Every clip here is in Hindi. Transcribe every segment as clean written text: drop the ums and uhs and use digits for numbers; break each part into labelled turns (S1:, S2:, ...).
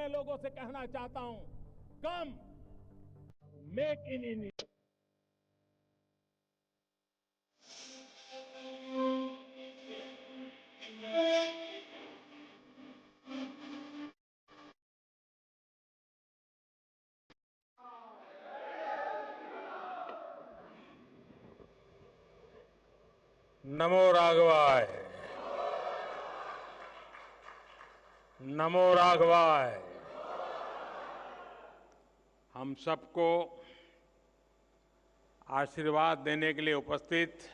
S1: लोगों से कहना चाहता हूं, कम मेक इन इंडिया।
S2: नमो राघवाय, नमो राघवाय। हम सबको आशीर्वाद देने के लिए उपस्थित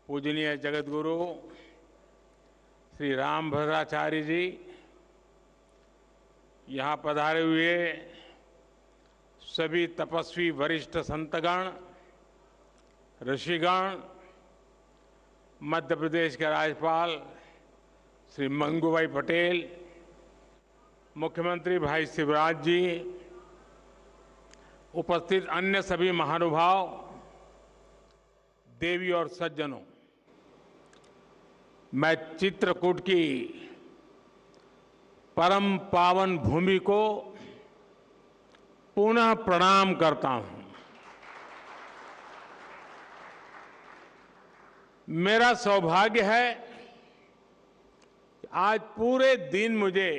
S2: पूजनीय जगतगुरु श्री रामभद्राचार्य जी, यहाँ पधारे हुए सभी तपस्वी वरिष्ठ संतगण, ऋषिगण, मध्य प्रदेश के राज्यपाल श्री मंगूभाई पटेल, मुख्यमंत्री भाई शिवराज जी, उपस्थित अन्य सभी महानुभाव, देवी और सज्जनों, मैं चित्रकूट की परम पावन भूमि को पुनः प्रणाम करता हूं। मेरा सौभाग्य है कि आज पूरे दिन मुझे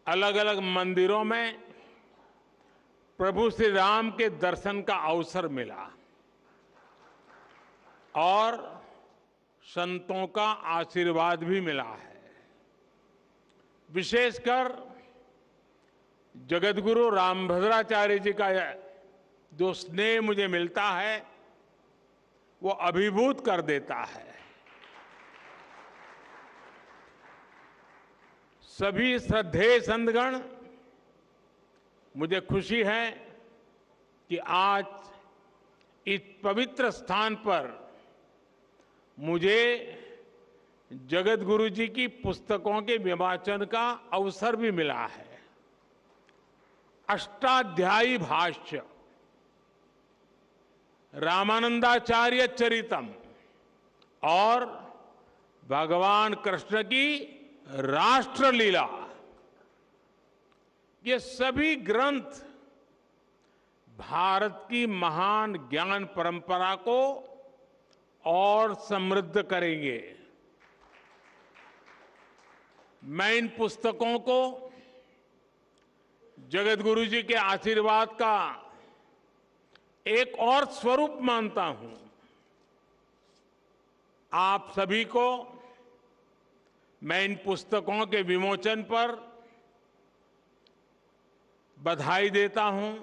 S2: अलग अलग मंदिरों में प्रभु श्री राम के दर्शन का अवसर मिला और संतों का आशीर्वाद भी मिला है। विशेषकर जगतगुरु रामभद्राचार्य जी का जो स्नेह मुझे मिलता है वो अभिभूत कर देता है। सभी श्रद्धेय संतगण, मुझे खुशी है कि आज इस पवित्र स्थान पर मुझे जगतगुरु जी की पुस्तकों के विवाचन का अवसर भी मिला है। अष्टाध्यायी भाष्य, रामानंदाचार्य चरितम और भगवान कृष्ण की राष्ट्रलीला, ये सभी ग्रंथ भारत की महान ज्ञान परंपरा को और समृद्ध करेंगे। मैं इन पुस्तकों को जगतगुरु जी के आशीर्वाद का एक और स्वरूप मानता हूं। आप सभी को मैं इन पुस्तकों के विमोचन पर बधाई देता हूं।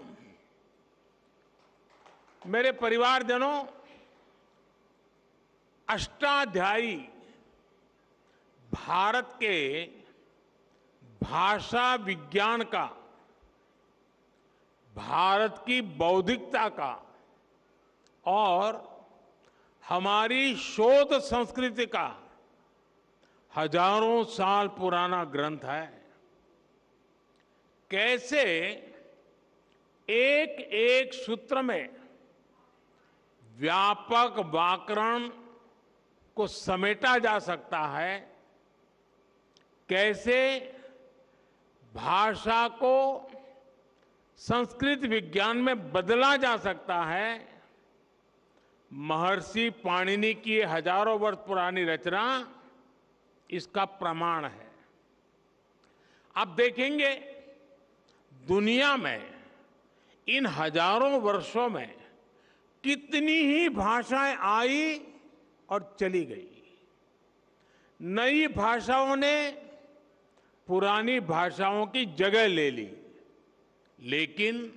S2: मेरे परिवारजनों, अष्टाध्यायी भारत के भाषा विज्ञान का, भारत की बौद्धिकता का और हमारी शोध संस्कृति का हजारों साल पुराना ग्रंथ है। कैसे एक एक सूत्र में व्यापक व्याकरण को समेटा जा सकता है, कैसे भाषा को संस्कृत विज्ञान में बदला जा सकता है, महर्षि पाणिनि की हजारों वर्ष पुरानी रचना इसका प्रमाण है। आप देखेंगे दुनिया में इन हजारों वर्षों में कितनी ही भाषाएं आई और चली गई। नई भाषाओं ने पुरानी भाषाओं की जगह ले ली, लेकिन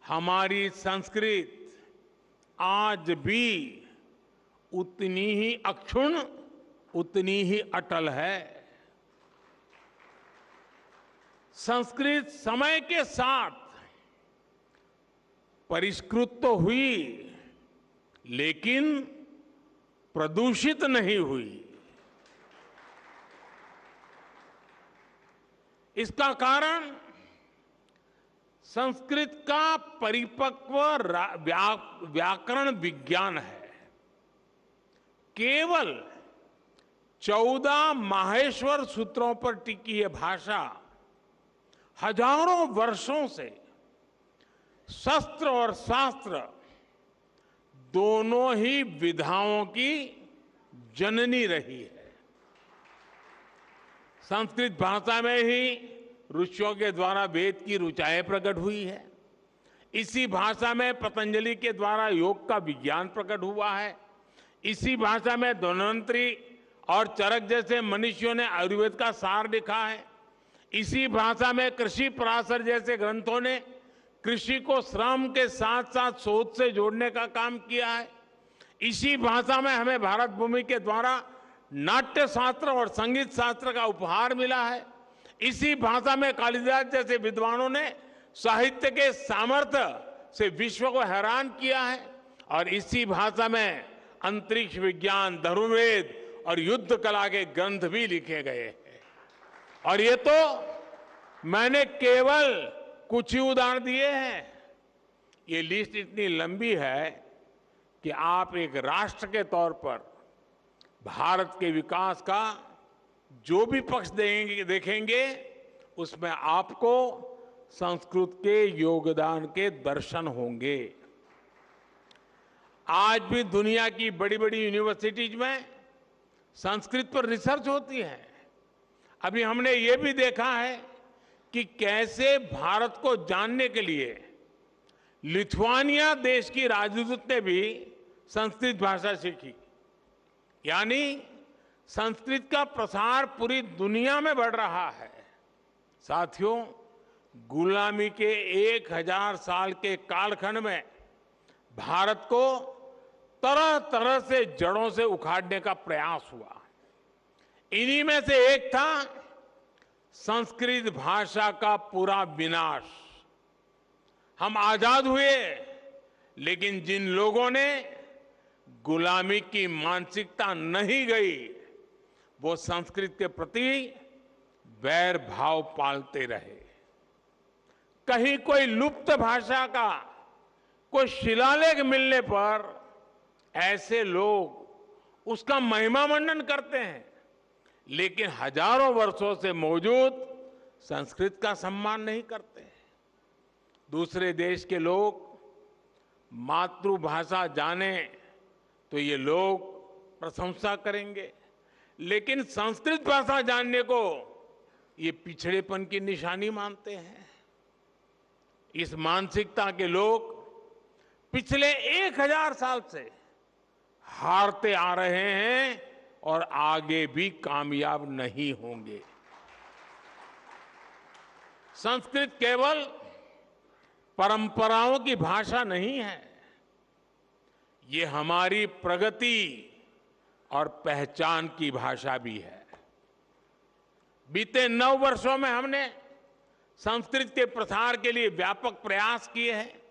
S2: हमारी संस्कृत आज भी उतनी ही अक्षुण्ण, उतनी ही अटल है। संस्कृत समय के साथ परिष्कृत तो हुई, लेकिन प्रदूषित नहीं हुई। इसका कारण संस्कृत का परिपक्व व्याकरण विज्ञान है। केवल 14 माहेश्वर सूत्रों पर टिकी ये भाषा हजारों वर्षों से शस्त्र और शास्त्र दोनों ही विधाओं की जननी रही है। संस्कृत भाषा में ही ऋषियों के द्वारा वेद की ऋचाएं प्रकट हुई है। इसी भाषा में पतंजलि के द्वारा योग का विज्ञान प्रकट हुआ है। इसी भाषा में धन्वंतरी और चरक जैसे मनीषियों ने आयुर्वेद का सार लिखा है। इसी भाषा में कृषि पराशर जैसे ग्रंथों ने कृषि को श्रम के साथ साथ शोध से जोड़ने का काम किया है। इसी भाषा में हमें भारत भूमि के द्वारा नाट्य शास्त्र और संगीत शास्त्र का उपहार मिला है। इसी भाषा में कालिदास जैसे विद्वानों ने साहित्य के सामर्थ्य से विश्व को हैरान किया है। और इसी भाषा में अंतरिक्ष विज्ञान, धनुर्वेद और युद्ध कला के ग्रंथ भी लिखे गए हैं। और ये तो मैंने केवल कुछ ही उदाहरण दिए हैं। ये लिस्ट इतनी लंबी है कि आप एक राष्ट्र के तौर पर भारत के विकास का जो भी पक्ष देखेंगे उसमें आपको संस्कृत के योगदान के दर्शन होंगे। आज भी दुनिया की बड़ी बड़ी यूनिवर्सिटीज में संस्कृत पर रिसर्च होती है। अभी हमने ये भी देखा है कि कैसे भारत को जानने के लिए लिथुआनिया देश की राजदूत ने भी संस्कृत भाषा सीखी। यानी संस्कृत का प्रसार पूरी दुनिया में बढ़ रहा है। साथियों, गुलामी के 1000 साल के कालखंड में भारत को तरह तरह से जड़ों से उखाड़ने का प्रयास हुआ। इन्हीं में से एक था संस्कृत भाषा का पूरा विनाश। हम आजाद हुए, लेकिन जिन लोगों ने गुलामी की मानसिकता नहीं गई, वो संस्कृत के प्रति वैर भाव पालते रहे। कहीं कोई लुप्त भाषा का कोई शिलालेख मिलने पर ऐसे लोग उसका महिमा मंडन करते हैं, लेकिन हजारों वर्षों से मौजूद संस्कृत का सम्मान नहीं करते। दूसरे देश के लोग मातृभाषा जाने तो ये लोग प्रशंसा करेंगे, लेकिन संस्कृत भाषा जानने को ये पिछड़ेपन की निशानी मानते हैं। इस मानसिकता के लोग पिछले 1000 साल से हारते आ रहे हैं और आगे भी कामयाब नहीं होंगे। संस्कृत केवल परंपराओं की भाषा नहीं है, ये हमारी प्रगति और पहचान की भाषा भी है। बीते 9 वर्षों में हमने संस्कृत के प्रसार के लिए व्यापक प्रयास किए हैं।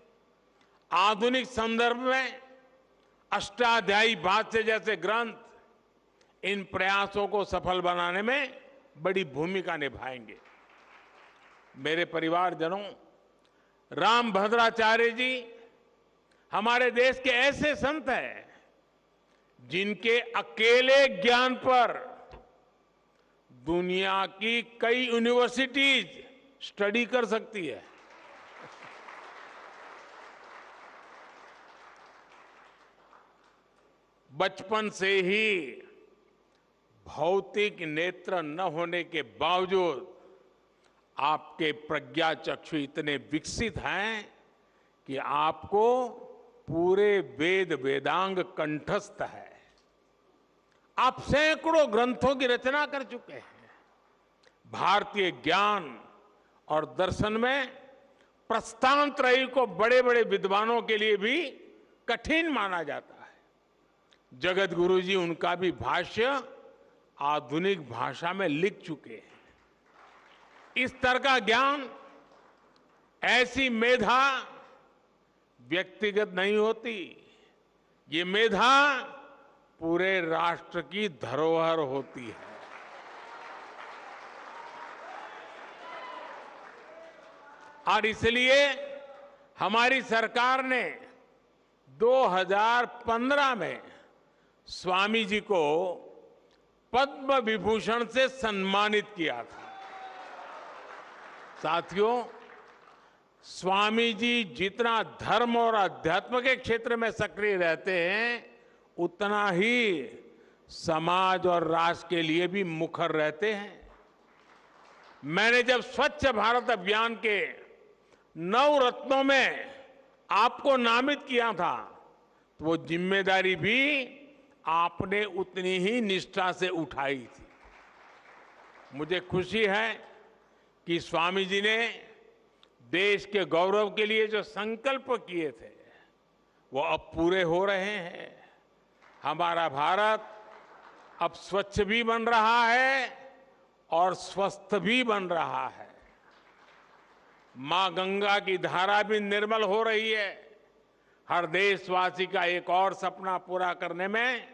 S2: आधुनिक संदर्भ में अष्टाध्यायी भाष्य जैसे ग्रंथ इन प्रयासों को सफल बनाने में बड़ी भूमिका निभाएंगे। मेरे परिवारजनों, रामभद्राचार्य जी हमारे देश के ऐसे संत हैं जिनके अकेले ज्ञान पर दुनिया की कई यूनिवर्सिटीज स्टडी कर सकती है। बचपन से ही भौतिक नेत्र न होने के बावजूद आपके प्रज्ञा चक्षु इतने विकसित हैं कि आपको पूरे वेद वेदांग कंठस्थ है। आप सैकड़ों ग्रंथों की रचना कर चुके हैं। भारतीय ज्ञान और दर्शन में प्रस्थानत्रयी को बड़े बड़े विद्वानों के लिए भी कठिन माना जाता है। जगत गुरु जी उनका भी भाष्य आधुनिक भाषा में लिख चुके हैं। इस तरह का ज्ञान, ऐसी मेधा व्यक्तिगत नहीं होती, ये मेधा पूरे राष्ट्र की धरोहर होती है। और इसलिए हमारी सरकार ने 2015 में स्वामी जी को पद्म विभूषण से सम्मानित किया था। साथियों, स्वामी जी जितना धर्म और अध्यात्म के क्षेत्र में सक्रिय रहते हैं, उतना ही समाज और राष्ट्र के लिए भी मुखर रहते हैं। मैंने जब स्वच्छ भारत अभियान के 9 रत्नों में आपको नामित किया था, तो वो जिम्मेदारी भी आपने उतनी ही निष्ठा से उठाई थी। मुझे खुशी है कि स्वामी जी ने देश के गौरव के लिए जो संकल्प किए थे, वो अब पूरे हो रहे हैं। हमारा भारत अब स्वच्छ भी बन रहा है और स्वस्थ भी बन रहा है। मां गंगा की धारा भी निर्मल हो रही है। हर देशवासी का एक और सपना पूरा करने में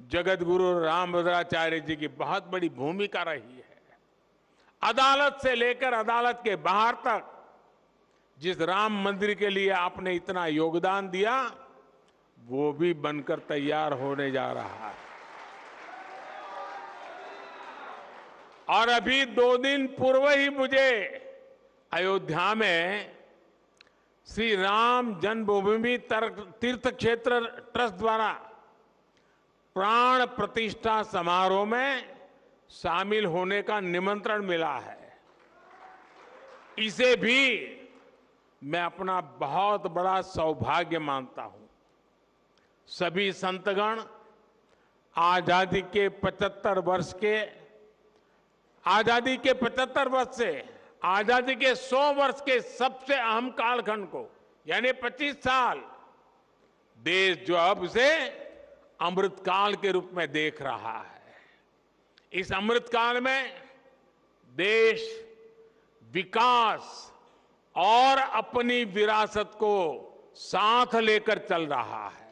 S2: जगत गुरु रामभद्राचार्य जी की बहुत बड़ी भूमिका रही है। अदालत से लेकर अदालत के बाहर तक जिस राम मंदिर के लिए आपने इतना योगदान दिया, वो भी बनकर तैयार होने जा रहा है। और अभी 2 दिन पूर्व ही मुझे अयोध्या में श्री राम जन्मभूमि तीर्थ क्षेत्र ट्रस्ट द्वारा प्राण प्रतिष्ठा समारोह में शामिल होने का निमंत्रण मिला है। इसे भी मैं अपना बहुत बड़ा सौभाग्य मानता हूं। सभी संतगण आजादी के 75 वर्ष से आजादी के 100 वर्ष के सबसे अहम कालखंड को, यानी 25 साल, देश जो अब उसे अमृतकाल के रूप में देख रहा है। इस अमृतकाल में देश विकास और अपनी विरासत को साथ लेकर चल रहा है।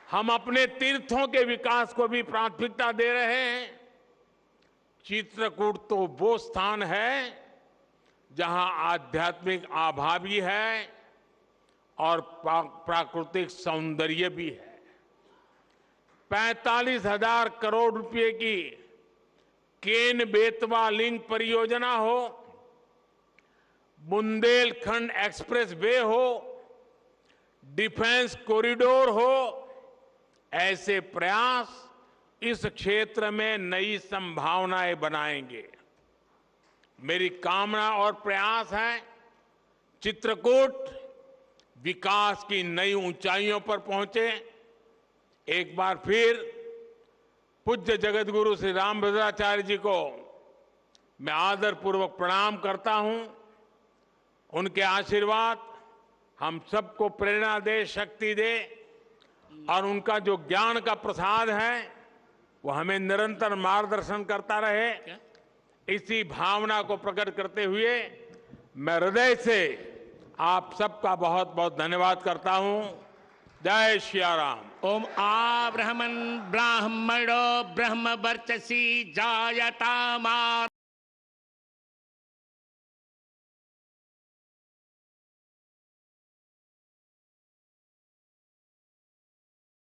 S2: हम अपने तीर्थों के विकास को भी प्राथमिकता दे रहे हैं। चित्रकूट तो वो स्थान है जहां आध्यात्मिक आभा भी है और प्राकृतिक सौंदर्य भी है। 45,000 करोड़ रुपए की केन बेतवा लिंक परियोजना हो, बुंदेलखंड एक्सप्रेस वे हो, डिफेंस कॉरिडोर हो, ऐसे प्रयास इस क्षेत्र में नई संभावनाएं बनाएंगे। मेरी कामना और प्रयास है चित्रकूट विकास की नई ऊंचाइयों पर पहुंचे। एक बार फिर पूज्य जगत गुरु श्री रामभद्राचार्य जी को मैं आदरपूर्वक प्रणाम करता हूं। उनके आशीर्वाद हम सबको प्रेरणा दे, शक्ति दे, और उनका जो ज्ञान का प्रसाद है वो हमें निरंतर मार्गदर्शन करता रहे। इसी भावना को प्रकट करते हुए मैं हृदय से आप सबका बहुत बहुत धन्यवाद करता हूं। जय श्रीराम।
S3: ओम आ ब्राह्मणो ब्रह्म वर्चसी जायता मा